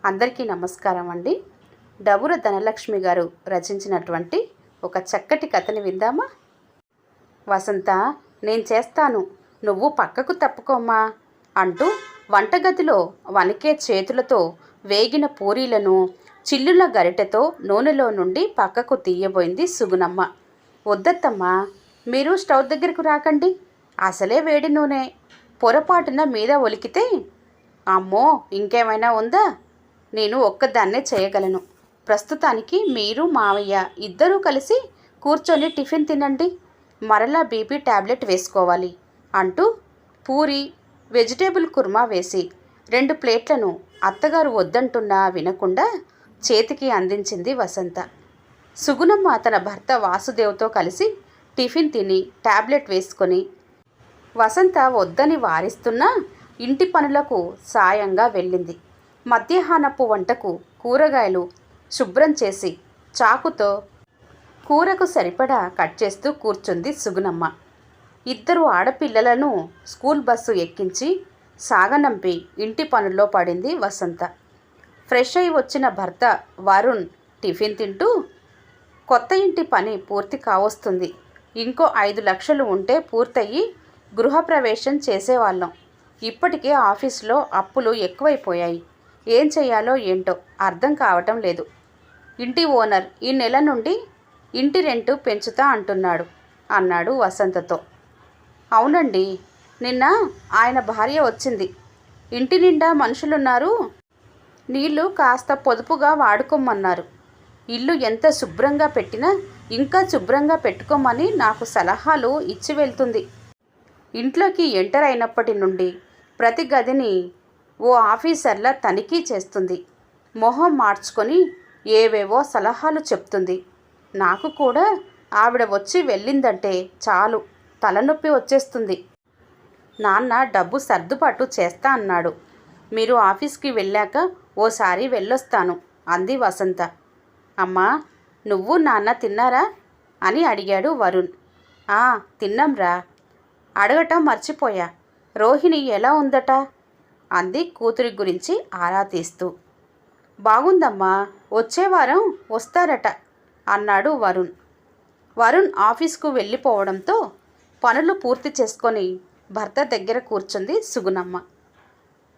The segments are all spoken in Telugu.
అందరికీ నమస్కారం అండి. డబుర ధనలక్ష్మి గారు రచించినటువంటి ఒక చక్కటి కథని విందామా? వసంత, నేను చేస్తాను, నువ్వు పక్కకు తప్పుకోమ్మా అంటూ వంటగదిలో వణికే చేతులతో వేగిన పూరీలను చిల్లుల గరిటెతో నూనెలో నుండి పక్కకు తీయబోయింది సుగుణమ్మ. వద్దత్తమ్మా, మీరు స్టవ్ దగ్గరకు రాకండి, అసలే వేడి నూనె, పొరపాటున మీద ఒలికితే. అమ్మో, ఇంకేమైనా ఉందా? నేను ఒక్కదాన్నే చేయగలను. ప్రస్తుతానికి మీరు మావయ్య ఇద్దరూ కలిసి కూర్చొని టిఫిన్ తినండి, మరలా బీపీ ట్యాబ్లెట్ వేసుకోవాలి అంటూ పూరి వెజిటేబుల్ కుర్మా వేసి 2 ప్లేట్లను అత్తగారు వద్దంటున్నా వినకుండా చేతికి అందించింది వసంత. సుగుణమ్మ తన భర్త వాసుదేవ్తో కలిసి టిఫిన్ తిని ట్యాబ్లెట్ వేసుకొని వసంత వద్దని వారిస్తున్నా ఇంటి పనులకు సాయంగా వెళ్ళింది. మధ్యాహ్నపు వంటకు కూరగాయలు శుభ్రం చేసి చాకుతో కూరకు సరిపడా కట్ చేస్తూ కూర్చుంది సుగుణమ్మ. 2 ఆడపిల్లలను స్కూల్ బస్సు ఎక్కించి సాగనంపి ఇంటి పనుల్లో పడింది వసంత. ఫ్రెష్ అయి వచ్చిన భర్త వరుణ్ టిఫిన్ తింటూ, కొత్త ఇంటి పని పూర్తి కావస్తుంది, ఇంకో 5 లక్షలు ఉంటే పూర్తయి గృహప్రవేశం చేసేవాళ్ళం, ఇప్పటికే ఆఫీసులో అప్పులు ఎక్కువైపోయాయి, ఏం చేయాలో ఏంటో అర్థం కావటం లేదు, ఇంటి ఓనర్ ఈ నెల నుండి ఇంటి రెంటు పెంచుతా అంటున్నాడు అన్నాడు వసంతతో. అవునండి, నిన్న ఆయన భార్య వచ్చింది, ఇంటి నిండా మనుషులున్నారు, నీళ్లు కాస్త పొదుపుగా వాడుకోమన్నారు, ఇల్లు ఎంత శుభ్రంగా పెట్టినా ఇంకా శుభ్రంగా పెట్టుకోమని నాకు సలహాలు ఇచ్చి వెళ్తుంది. ఇంట్లోకి ఎంటర్ అయినప్పటి నుండి ప్రతి గదిని ఓ ఆఫీసర్లా తనిఖీ చేస్తుంది, మొహం మార్చుకొని ఏవేవో సలహాలు చెప్తుంది. నాకు కూడా ఆవిడ వచ్చి వెళ్ళిందంటే చాలు తలనొప్పి వచ్చేస్తుంది. నాన్న డబ్బు సర్దుబాటు చేస్తా అన్నాడు, మీరు ఆఫీస్కి వెళ్ళాక ఓసారి వెళ్ళొస్తాను అంది వసంత. అమ్మా, నువ్వు నాన్న తిన్నారా అని అడిగాడు వరుణ్. తిన్నాంరా, అడగటం మర్చిపోయా, రోహిణి ఎలా ఉందట అంది కూతురి గురించి ఆరా తీస్తూ. బాగుందమ్మా, వచ్చే వారం వస్తారట అన్నాడు వరుణ్. వరుణ్ ఆఫీస్కు వెళ్ళిపోవడంతో పనులు పూర్తి చేసుకొని భర్త దగ్గర కూర్చుంది సుగుణమ్మ.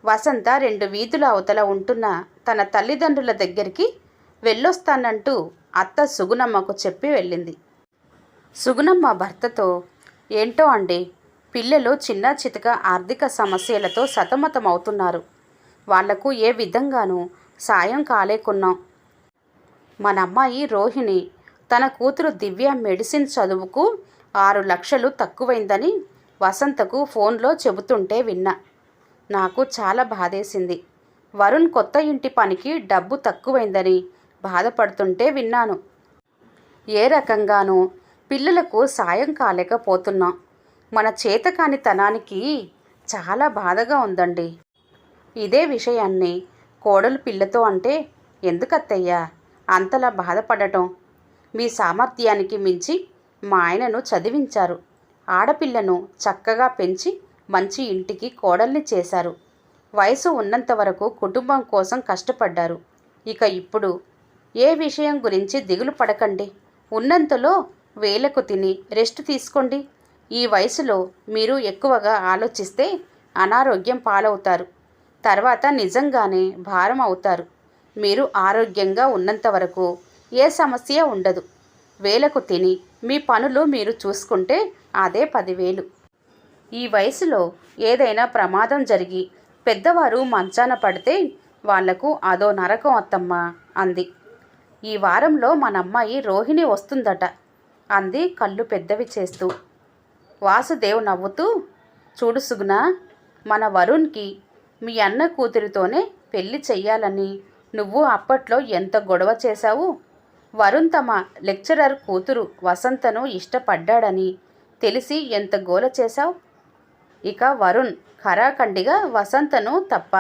వసంత 2 వీధుల అవతల ఉంటున్న తన తల్లిదండ్రుల దగ్గరికి వెళ్ళొస్తానంటూ అత్త సుగుణమ్మకు చెప్పి వెళ్ళింది. సుగుణమ్మ భర్తతో, ఏంటో అండి, పిల్లలు చిన్న చితక ఆర్థిక సమస్యలతో సతమతమవుతున్నారు, వాళ్లకు ఏ విధంగానూ సాయం కాలేకున్నాం. మన అమ్మాయి రోహిణి తన కూతురు దివ్య మెడిసిన్ చదువుకు 6 లక్షలు తక్కువైందని వసంతకు ఫోన్లో చెబుతుంటే విన్నా. నాకు చాలా బాధేసింది. వరుణ్ కొత్త ఇంటి పనికి డబ్బు తక్కువైందని బాధపడుతుంటే విన్నాను. ఏ రకంగానూ పిల్లలకు సాయం కాలేకపోతున్నాం. మన చేతకానితనానికి చాలా బాధగా ఉందండి. ఇదే విషయాన్ని కోడలు పిల్లతో అంటే, ఎందుకత్తయ్యా అంతలా బాధపడటం? మీ సామర్థ్యానికి మించి మా ఆయనను చదివించారు, ఆడపిల్లను చక్కగా పెంచి మంచి ఇంటికి కోడల్ని చేశారు, వయసు ఉన్నంత వరకు కుటుంబం కోసం కష్టపడ్డారు. ఇక ఇప్పుడు ఏ విషయం గురించి దిగులు పడకండి, ఉన్నంతలో వేలకు తిని రెస్ట్ తీసుకోండి. ఈ వయసులో మీరు ఎక్కువగా ఆలోచిస్తే అనారోగ్యం పాలవుతారు, తర్వాత నిజంగానే భారం అవుతారు. మీరు ఆరోగ్యంగా ఉన్నంత వరకు ఏ సమస్య ఉండదు. వేలకు తిని మీ పనులు మీరు చూసుకుంటే అదే 10,000. ఈ వయసులో ఏదైనా ప్రమాదం జరిగి పెద్దవారు మంచాన పడితే వాళ్లకు అదో నరకం అత్తమ్మా అంది. ఈ వారంలో మన అమ్మాయి రోహిణి వస్తుందట అంది కళ్ళు పెద్దవి చేస్తూ. వాసుదేవ్ నవ్వుతూ, చూడు సుగుణ, మన వరుణ్కి మీ అన్న కూతురితోనే పెళ్లి చెయ్యాలని నువ్వు అప్పట్లో ఎంత గొడవ చేశావు. వరుణ్ తమ లెక్చరర్ కూతురు వసంతను ఇష్టపడ్డాడని తెలిసి ఎంత గోల చేశావు. ఇక వరుణ్ ఖరాఖండిగా వసంతను తప్ప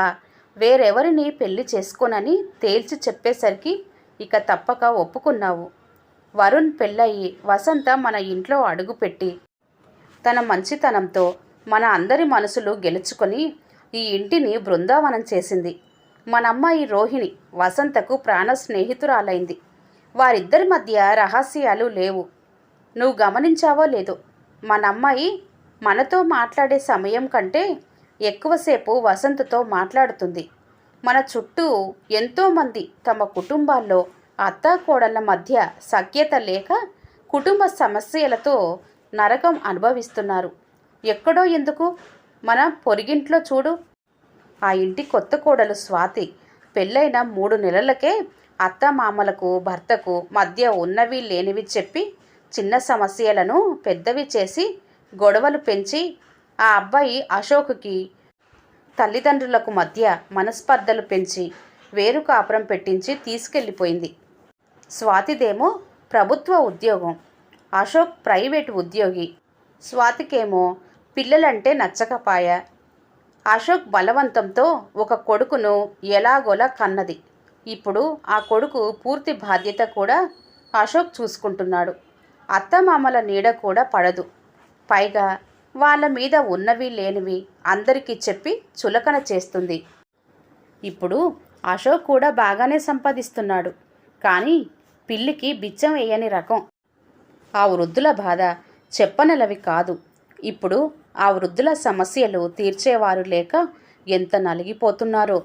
వేరెవరిని పెళ్లి చేసుకోనని తేల్చి చెప్పేసరికి ఇక తప్పక ఒప్పుకున్నావు. వరుణ్ పెళ్ళయి వసంత మన ఇంట్లో అడుగుపెట్టి తన మంచితనంతో మన అందరి మనసులు గెలుచుకొని ఈ ఇంటిని బృందావనం చేసింది. మనమ్మాయి రోహిణి వసంతకు ప్రాణ స్నేహితురాలైంది. వారిద్దరి మధ్య రహస్యాలు లేవు. నువ్వు గమనించావో లేదో, మనమ్మాయి మనతో మాట్లాడే సమయం కంటే ఎక్కువసేపు వసంతతో మాట్లాడుతుంది. మన చుట్టూ ఎంతోమంది తమ కుటుంబాల్లో అత్తాకోడళ్ళ మధ్య సఖ్యత లేక కుటుంబ సమస్యలతో నరకం అనుభవిస్తున్నారు. ఎక్కడో ఎందుకు, మన పొరిగింట్లో చూడు. ఆ ఇంటి కొత్త కోడలు స్వాతి పెళ్ళైన 3 నెలలకే అత్తమామలకు భర్తకు మధ్య ఉన్నవి లేనివి చెప్పి చిన్న సమస్యలను పెద్దవి చేసి గొడవలు పెంచి ఆ అబ్బాయి అశోక్కి తల్లిదండ్రులకు మధ్య మనస్పర్ధలు పెంచి వేరు కాపురం పెట్టించి తీసుకెళ్ళిపోయింది. స్వాతిదేమో ప్రభుత్వ ఉద్యోగం, అశోక్ ప్రైవేటు ఉద్యోగి. స్వాతికేమో పిల్లలంటే నచ్చకపాయ. అశోక్ బలవంతంతో ఒక కొడుకును ఎలాగోలా కన్నది. ఇప్పుడు ఆ కొడుకు పూర్తి బాధ్యత కూడా అశోక్ చూసుకుంటున్నాడు. అత్తమామల నీడ కూడా పడదు. పైగా వాళ్ళ మీద ఉన్నవి లేనివి అందరికీ చెప్పి చులకన చేస్తుంది. ఇప్పుడు అశోక్ కూడా బాగానే సంపాదిస్తున్నాడు. కానీ పిల్లికి బిచ్చం వేయని రకం. ఆ వృద్ధుల బాధ చెప్పనలవి కాదు. ఇప్పుడు ఆ వృద్ధుల సమస్యలు తీర్చేవారు లేక ఎంత నలిగిపోతున్నారో.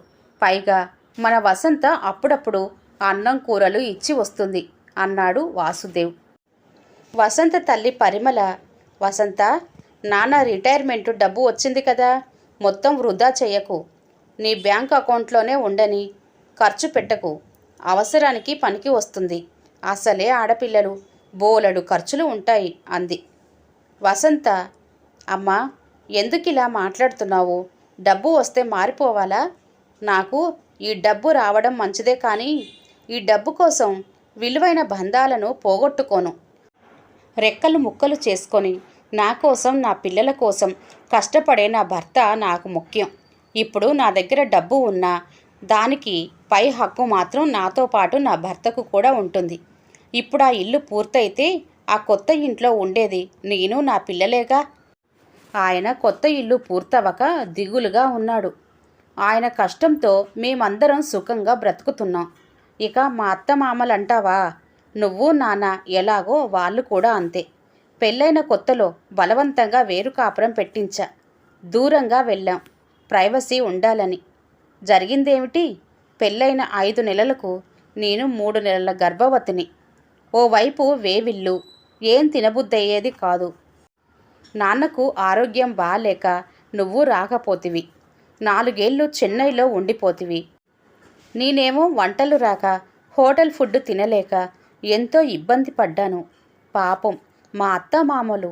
పైగా మన వసంత అప్పుడప్పుడు అన్నం కూరలు ఇచ్చి వస్తుంది అన్నాడు వాసుదేవ్. వసంత తల్లి పరిమళ, వసంత, నాన్న రిటైర్మెంటు డబ్బు వచ్చింది కదా, మొత్తం వృధా చెయ్యకు. నీ బ్యాంక్ అకౌంట్లోనే ఉండని, ఖర్చు పెట్టకు. అవసరానికి పనికి వస్తుంది. అసలే ఆడపిల్లలు, బోలెడు ఖర్చులు ఉంటాయి అంది. వసంత, అమ్మా, ఎందుకిలా మాట్లాడుతున్నావు? డబ్బు వస్తే మారిపోవాలా? నాకు ఈ డబ్బు రావడం మంచిదే, కానీ ఈ డబ్బు కోసం విలువైన బంధాలను పోగొట్టుకోను. రెక్కలు ముక్కలు చేసుకొని నా కోసం, నా పిల్లల కోసం కష్టపడే నా భర్త నాకు ముఖ్యం. ఇప్పుడు నా దగ్గర డబ్బు ఉన్నా దానికి పై హక్కు మాత్రం నాతో పాటు నా భర్తకు కూడా ఉంటుంది. ఇప్పుడు ఆ ఇల్లు పూర్తయితే ఆ కొత్త ఇంట్లో ఉండేది నేను, నా పిల్లలేగా. ఆయన కొత్త ఇల్లు పూర్తవక దిగులుగా ఉన్నాడు. ఆయన కష్టంతో మేమందరం సుఖంగా బ్రతుకుతున్నాం. ఇక మా అత్తమామలంటావా? నువ్వు నాన్న ఎలాగో వాళ్ళు కూడా అంతే. పెళ్ళైన కొత్తలో బలవంతంగా వేరు కాపురం పెట్టించా. దూరంగా వెళ్ళాం, ప్రైవసీ ఉండాలని. జరిగిందేమిటి? పెళ్ళైన 5 నెలలకు నేను 3 నెలల గర్భవతిని. ఓవైపు వేవిల్లు, ఏం తినబుద్దయ్యేది కాదు. నాన్నకు ఆరోగ్యం బాలేక నువ్వు రాకపోతివి. 4 ఏళ్ళు చెన్నైలో ఉండిపోతివి. నేనేమో వంటలు రాక, హోటల్ ఫుడ్ తినలేక ఎంతో ఇబ్బంది పడ్డాను. పాపం మా అత్తమామలు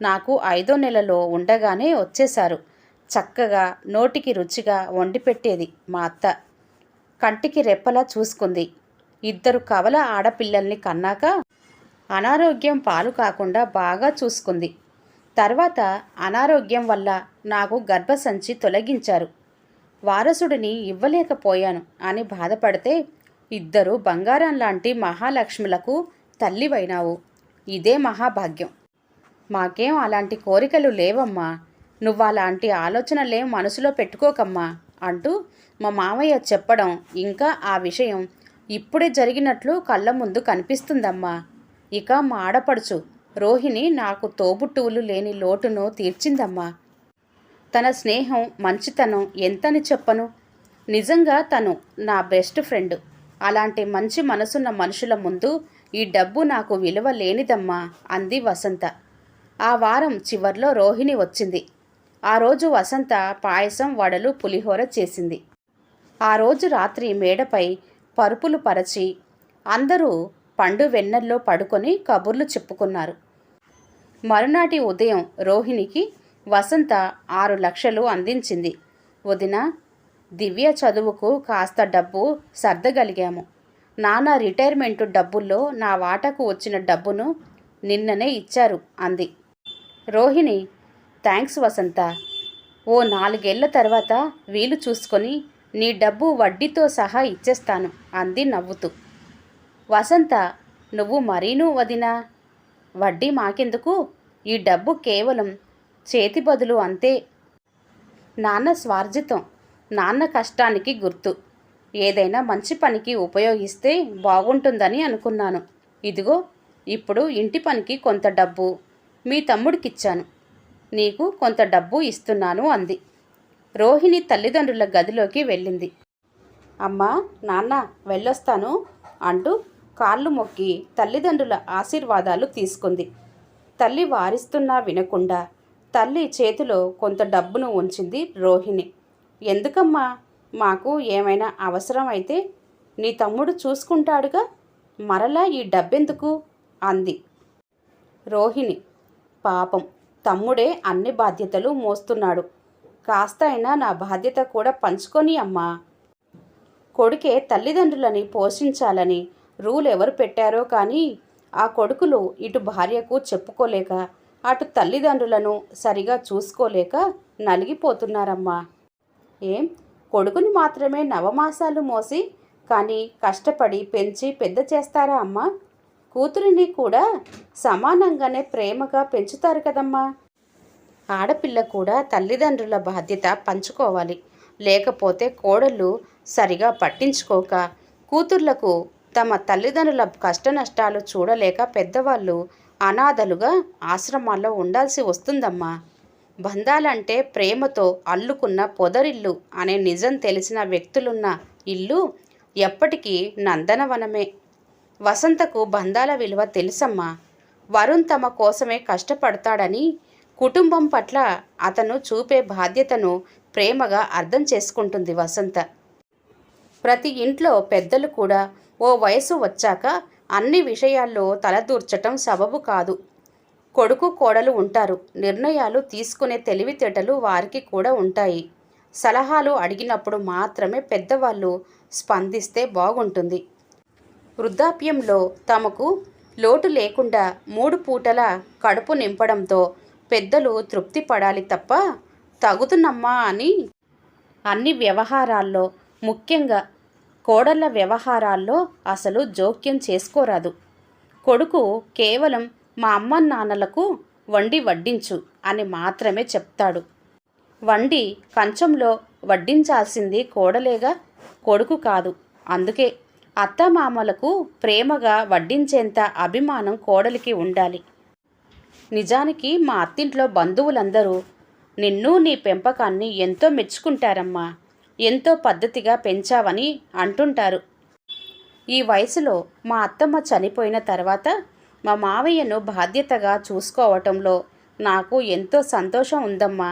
నాకు 5వ నెలలో ఉండగానే వచ్చేశారు. చక్కగా నోటికి రుచిగా వండి పెట్టేది మా అత్త. కంటికి రెప్పలా చూసుకుంది. 2 కవల ఆడపిల్లల్ని కన్నాక అనారోగ్యం పాలు కాకుండా బాగా చూసుకుంది. తర్వాత అనారోగ్యం వల్ల నాకు గర్భసంచి తొలగించారు. వారసుడిని ఇవ్వలేకపోయాను అని బాధపడితే 2 బంగారం లాంటి మహాలక్ష్ములకు తల్లివైనావు. ఇదే మహాభాగ్యం. మాకేం అలాంటి కోరికలు లేవమ్మా. నువ్వలాంటి ఆలోచనలేం మనసులో పెట్టుకోకమ్మా అంటూ మా మామయ్య చెప్పడం, ఇంకా ఆ విషయం ఇప్పుడే జరిగినట్లు కళ్ళ ముందు కనిపిస్తుందమ్మా. ఇక మా ఆడపడుచు రోహిణి నాకు తోబుట్టువులు లేని లోటును తీర్చిందమ్మా. తన స్నేహం, మంచితనం ఎంతని చెప్పను. నిజంగా తను నా బెస్ట్ ఫ్రెండ్. అలాంటి మంచి మనసున్న మనుషుల ముందు ఈ డబ్బు నాకు విలువ లేనిదమ్మా అంది వసంత. ఆ వారం చివర్లో రోహిణి వచ్చింది. ఆ రోజు వసంత పాయసం, వడలు, పులిహోర చేసింది. ఆ రోజు రాత్రి మేడపై పరుపులు పరచి అందరూ పండు వెన్నెల్లో పడుకొని కబుర్లు చెప్పుకున్నారు. మరునాటి ఉదయం రోహిణికి వసంత 6 లక్షలు అందించింది. వదిన, దివ్య చదువుకు కాస్త డబ్బు సర్దగలిగాము. నాన్న రిటైర్మెంటు డబ్బుల్లో నా వాటాకు వచ్చిన డబ్బును నిన్ననే ఇచ్చారు అంది. రోహిణి, థ్యాంక్స్ వసంత. ఓ 4 ఏళ్ల తర్వాత వీలు చూసుకొని నీ డబ్బు వడ్డీతో సహా ఇచ్చేస్తాను అంది నవ్వుతూ. వసంత, నువ్వు మరీనూ వదినా. వడ్డీ మాకెందుకు? ఈ డబ్బు కేవలం చేతి బదులు అంతే. నాన్న స్వార్జితం, నాన్న కష్టానికి గుర్తు. ఏదైనా మంచి పనికి ఉపయోగిస్తే బాగుంటుందని అనుకున్నాను. ఇదిగో ఇప్పుడు ఇంటి పనికి కొంత డబ్బు మీ తమ్ముడికిచ్చాను. నీకు కొంత డబ్బు ఇస్తున్నాను అంది. రోహిణి తల్లిదండ్రుల గదిలోకి వెళ్ళింది. అమ్మా, నాన్న, వెళ్ళొస్తాను అంటూ కాళ్ళు మొక్కి తల్లిదండ్రుల ఆశీర్వాదాలు తీసుకుంది. తల్లి వారిస్తున్నా వినకుండా తల్లి చేతిలో కొంత డబ్బును ఉంచింది రోహిణి. ఎందుకమ్మా, మాకు ఏమైనా అవసరం అయితే నీ తమ్ముడు చూసుకుంటాడుగా, మరలా ఈ డబ్బెందుకు అంది. రోహిణి, పాపం తమ్ముడే అన్ని బాధ్యతలు మోస్తున్నాడు, కాస్త అయినా నా బాధ్యత కూడా పంచుకొని అమ్మా. కొడుకే తల్లిదండ్రులని పోషించాలని రూల్ ఎవరు పెట్టారో కానీ ఆ కొడుకులు ఇటు భార్యకు చెప్పుకోలేక అటు తల్లిదండ్రులను సరిగా చూసుకోలేక నలిగిపోతున్నారమ్మా. ఏం, కొడుకుని మాత్రమే నవమాసాలు మోసి కానీ కష్టపడి పెంచి పెద్ద చేస్తారా అమ్మా? కూతురిని కూడా సమానంగానే ప్రేమగా పెంచుతారు కదమ్మా. ఆడపిల్ల కూడా తల్లిదండ్రుల బాధ్యత పంచుకోవాలి. లేకపోతే కోడళ్ళు సరిగా పట్టించుకోక కూతుర్లకు తమ తల్లిదండ్రుల కష్టనష్టాలు చూడలేక పెద్దవాళ్ళు అనాథలుగా ఆశ్రమాల్లో ఉండాల్సి వస్తుందమ్మా. బంధాలంటే ప్రేమతో అల్లుకున్న పొదరిల్లు అనే నిజం తెలిసిన వ్యక్తులున్న ఇల్లు ఎప్పటికీ నందనవనమే. వసంతకు బంధాల విలువ తెలుసమ్మా. వరుణ్ తమ కోసమే కష్టపడతాడని, కుటుంబం పట్ల అతను చూపే బాధ్యతను ప్రేమగా అర్థం చేసుకుంటుంది వసంత. ప్రతి ఇంట్లో పెద్దలు కూడా ఓ వయసు వచ్చాక అన్ని విషయాల్లో తలదూర్చటం సబబు కాదు. కొడుకు కోడలు ఉంటారు, నిర్ణయాలు తీసుకునే తెలివితేటలు వారికి కూడా ఉంటాయి. సలహాలు అడిగినప్పుడు మాత్రమే పెద్దవాళ్ళు స్పందిస్తే బాగుంటుంది. వృద్ధాప్యంలో తమకు లోటు లేకుండా 3 పూటల కడుపు నింపడంతో పెద్దలు తృప్తి పడాలి తప్ప తగుతున్నమ్మా అని అన్ని వ్యవహారాల్లో, ముఖ్యంగా కోడళ్ళ వ్యవహారాల్లో అసలు జోక్యం చేసుకోరాదు. కొడుకు కేవలం మా అమ్మ నాన్నలకు వండి వడ్డించు అని మాత్రమే చెప్తాడు. వండి కంచంలో వడ్డించాల్సింది కోడలేగా, కొడుకు కాదు. అందుకే అత్తమామలకు ప్రేమగా వడ్డించేంత అభిమానం కోడలికి ఉండాలి. నిజానికి మా అత్తింట్లో బంధువులందరూ నిన్ను నీ పెంపకాన్ని ఎంతో మెచ్చుకుంటారమ్మా, ఎంతో పద్ధతిగా పెంచావని అంటుంటారు. ఈ వయసులో మా అత్తమ్మ చనిపోయిన తర్వాత మా మావయ్యను బాధ్యతగా చూసుకోవటంలో నాకు ఎంతో సంతోషం ఉందమ్మా.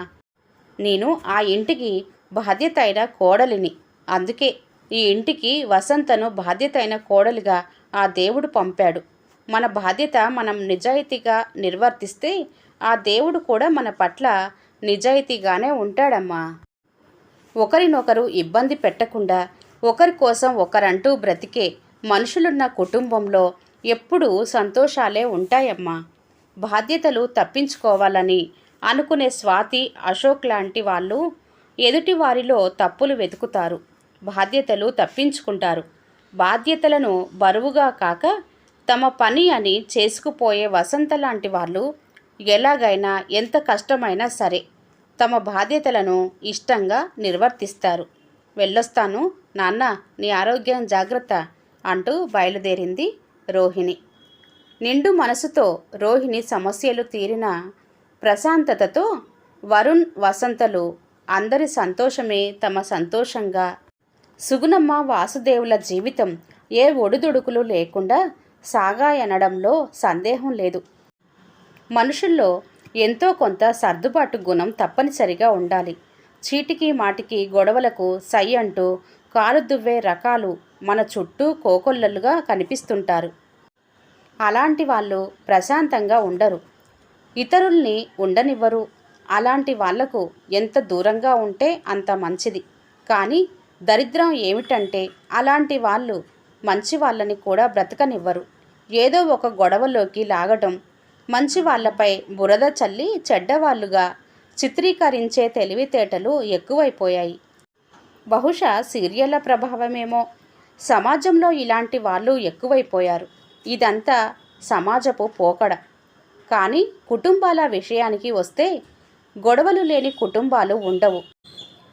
నేను ఆ ఇంటికి బాధ్యత అయిన కోడలిని. అందుకే ఈ ఇంటికి వసంతను బాధ్యత అయిన కోడలిగా ఆ దేవుడు పంపాడు. మన బాధ్యత మనం నిజాయితీగా నిర్వర్తిస్తే ఆ దేవుడు కూడా మన పట్ల నిజాయితీగానే ఉంటాడమ్మా. ఒకరినొకరు ఇబ్బంది పెట్టకుండా ఒకరి కోసం ఒకరంటూ బ్రతికే మనుషులున్న కుటుంబంలో ఎప్పుడూ సంతోషాలే ఉంటాయమ్మా. బాధ్యతలు తప్పించుకోవాలని అనుకునే స్వాతి, అశోక్ లాంటి వాళ్ళు ఎదుటి వారిలో తప్పులు వెతుకుతారు, బాధ్యతలు తప్పించుకుంటారు. బాధ్యతలను బరువుగా కాక తమ పని అని చేసుకుపోయే వసంత లాంటి వాళ్ళు ఎలాగైనా ఎంత కష్టమైనా సరే తమ బాధ్యతలను ఇష్టంగా నిర్వర్తిస్తారు. వెళ్ళొస్తాను నాన్న, నీ ఆరోగ్యం జాగ్రత్త అంటూ బయలుదేరింది రోహిణి. నిండు మనసుతో రోహిణి సమస్యలు తీరిన ప్రశాంతతతో వరుణ్, వసంతలు అందరి సంతోషమే తమ సంతోషంగా, సుగుణమ్మ, వాసుదేవుల జీవితం ఏ ఒడిదుడుకులు లేకుండా సాగాయనడంలో సందేహం లేదు. మనుషుల్లో ఎంతో కొంత సర్దుబాటు గుణం తప్పనిసరిగా ఉండాలి. చీటికి మాటికి గొడవలకు సై అంటూ కాలు దువ్వే రకాలు మన చుట్టూ కోకొల్లలుగా కనిపిస్తుంటారు. అలాంటి వాళ్ళు ప్రశాంతంగా ఉండరు, ఇతరుల్ని ఉండనివ్వరు. అలాంటి వాళ్లకు ఎంత దూరంగా ఉంటే అంత మంచిది. కానీ దరిద్రం ఏమిటంటే అలాంటి వాళ్ళు మంచి వాళ్ళని కూడా బ్రతకనివ్వరు. ఏదో ఒక గొడవలోకి లాగటం, మంచి వాళ్ళపై బురద చల్లి చెడ్డవాళ్ళుగా చిత్రీకరించే తెలివితేటలు ఎక్కువైపోయాయి. బహుశా సీరియళ్ల ప్రభావమేమో. సమాజంలో ఇలాంటి వాళ్ళు ఎక్కువైపోయారు. ఇదంతా సమాజపు పోకడ. కానీ కుటుంబాల విషయానికి వస్తే గొడవలు లేని కుటుంబాలు ఉండవు.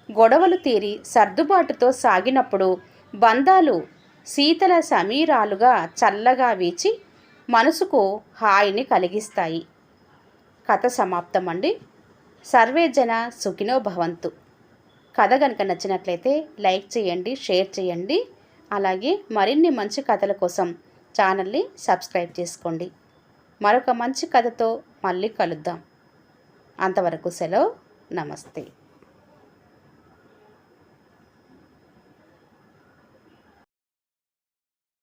గొడవలు తీరి సర్దుబాటుతో సాగినప్పుడు బంధాలు శీతల సమీరాలుగా చల్లగా వీచి మనసుకు హాయిని కలిగిస్తాయి. కథ సమాప్తం అండి. సర్వే జన సుఖినో భవంతు. కథ కనుక నచ్చినట్లయితే లైక్ చేయండి, షేర్ చేయండి. అలాగే మరిన్ని మంచి కథల కోసం ఛానల్ని సబ్స్క్రైబ్ చేసుకోండి. మరొక మంచి కథతో మళ్ళీ కలుద్దాం. అంతవరకు సెలవు. నమస్తే.